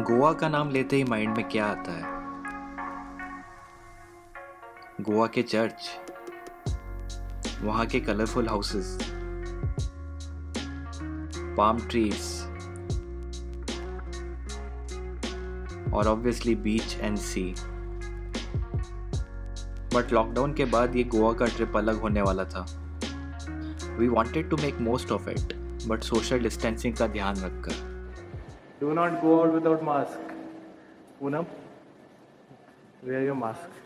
गोवा का नाम लेते ही माइंड में क्या आता है? गोवा के चर्च, वहाँ के कलरफुल हाउसेस, पाम ट्रीज और obviously beach and sea. But lockdown के बाद ये गोवा का ट्रिप अलग होने वाला था। We wanted to make most of it, but social distancing का ध्यान रखकर। Do not go out without mask. Poonam, wear your mask.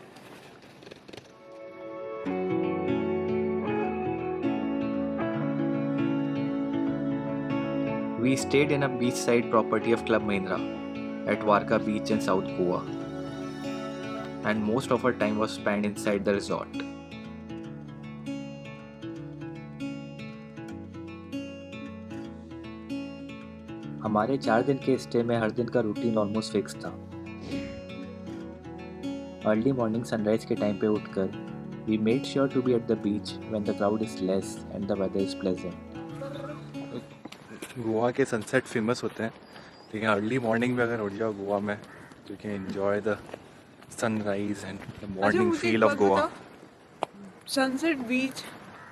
We stayed in a beachside property of Club Mahindra at Varka Beach in South Goa, and most of our time was spent inside the resort. हमारे 4 दिन के stay में हर दिन का routine almost fix था। Early morning sunrise के time पे उठकर we made sure to be at the beach when the crowd is less and the weather is pleasant. Goa के सनसेट फेमस होते हैं, लेकिन अर्ली मॉर्निंग में अगर उठ जाओ गोवा में तो you can enjoy the sunrise and the morning feel of Goa. Sunset beach,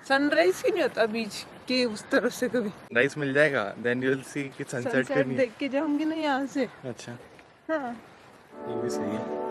sunrise ही नहीं होता बीच के उस तरफ से कभी। राइस मिल जाएगा, देन यू विल सी कि सनसेट के नहीं। देख के जाऊंगी ना यहाँ से। अच्छा, हाँ, ये भी सही है।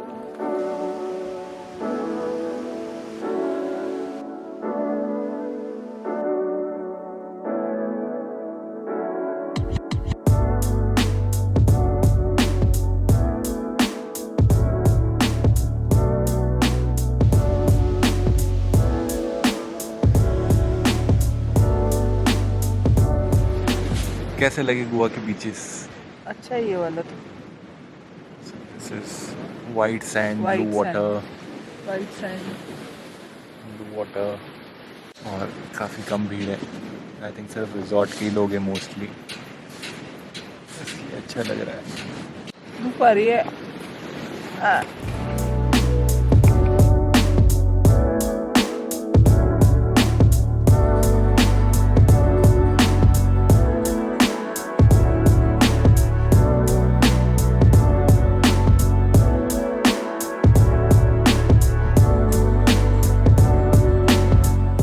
कैसे लगे गोवा के बीचेस? अच्छा ये वाला तो this is white sand, blue water, white sand, blue water और काफ़ी कम भीड़ है। आई थिंक सिर्फ रिजॉर्ट के ही लोग हैं मोस्टली, इसलिए अच्छा लग रहा है। ऊपर ये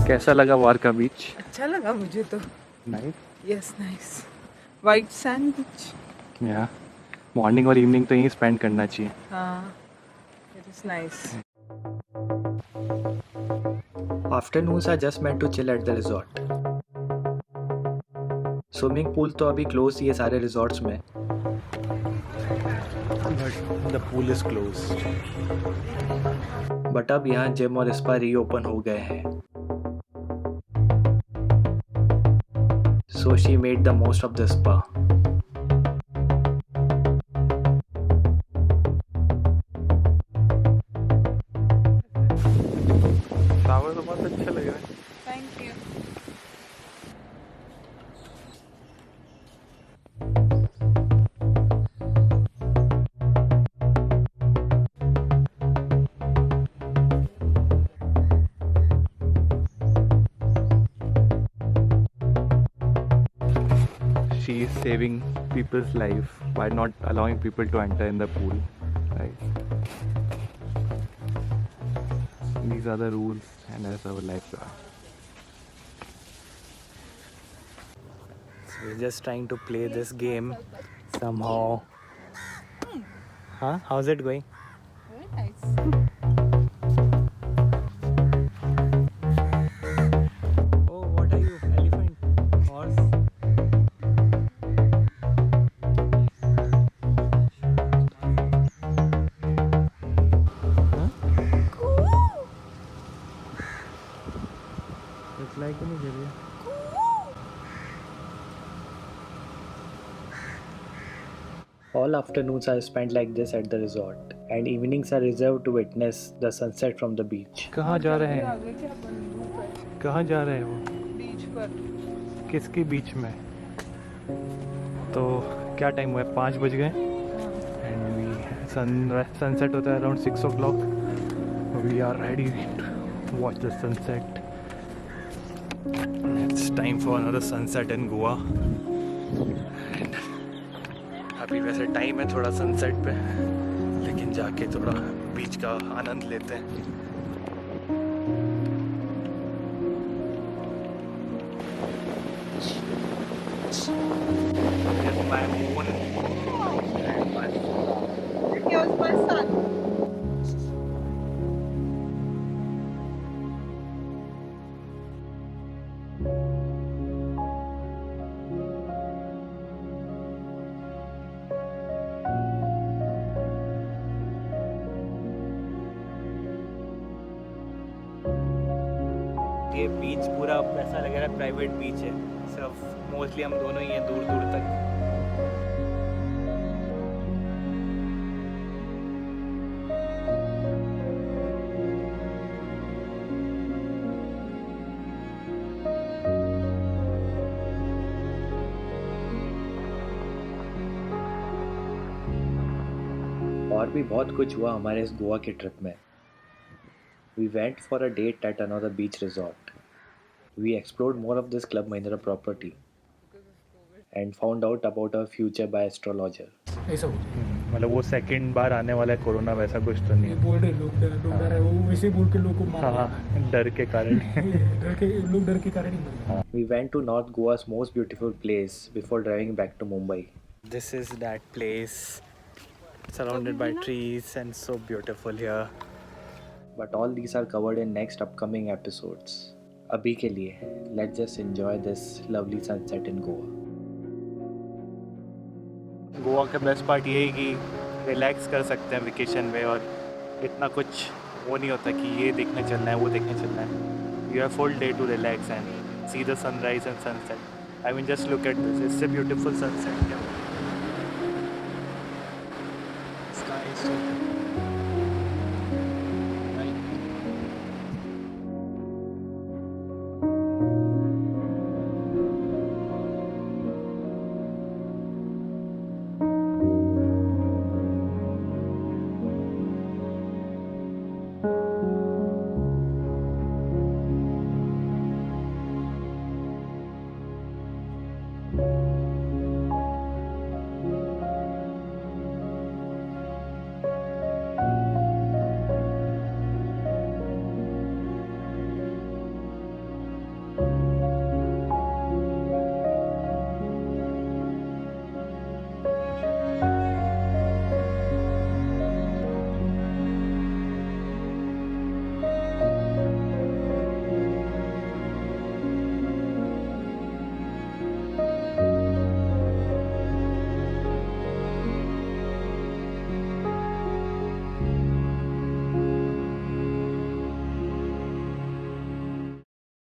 कैसा लगा वारका बीच? अच्छा लगा मुझे तो। Nice. Yes, nice. White sand beach. या मॉर्निंग और इवनिंग तो यहीं स्पेंड करना चाहिए। हाँ, it is nice. Afternoons are just meant to chill at the resort. Swimming pool तो अभी क्लोज ही है सारे रिजॉर्ट्स में। But the pool is closed. But अब यहाँ जिम और स्पा रीओपन हो गए हैं। So she made the most of the spa. Flower तो बहुत अच्छा लग रहा है। Thank you. She is saving people's life by not allowing people to enter in the pool, right? These are the rules and that's our lifeguard. So we're just trying to play this game somehow. Huh? How's it going? Very nice. Oh, what are you? Elephant? Horse? It's like in Nigeria. All afternoons are spent like this at the resort, and evenings are reserved to witness the sunset from the beach. कहाँ जा रहे हैं? आगे क्या बन रहा है? कहाँ जा रहे हैं वो? बीच पर। किसके बीच में? तो क्या टाइम हुआ है? 5 बज गए एंड सनसेट होता है around 6 o'clock. We are ready to watch the sunset. It's time for another sunset in Goa. अभी वैसे टाइम है थोड़ा सनसेट पे, लेकिन जाके थोड़ा बीच का आनंद लेते हैं। Here's my moon and my Here's my son. ये बीच पूरा ऐसा लग रहा है प्राइवेट बीच है, सिर्फ मोस्टली हम दोनों ही हैं दूर दूर तक। और भी बहुत कुछ हुआ हमारे इस गोवा के ट्रिप में। We went for a date at another beach resort. We explored more of this Club Mahindra property and found out about our future by astrologer. ऐसा हो जाए। मतलब वो सेकंड बार आने वाला है कोरोना, वैसा कुछ तो नहीं ये है। बोल रहे लोग डर है, वो वैसे बोल के लोग को मार हाँ, डर के कारण। डर के कारण ही मर गए। We went to North Goa's most beautiful place before driving back to Mumbai. This is that place, surrounded by trees and so beautiful here. But all these are covered in next upcoming episodes. Abhi ke liye, let's just enjoy this lovely sunset in Goa. Goa का best part ये है कि relax कर सकते हैं vacation में, और इतना कुछ वो नहीं होता कि ये देखने चलना है वो देखने चलना है। You have full day to relax and see the sunrise and sunset. I mean just look at this, it's a beautiful sunset. Sky is so Thank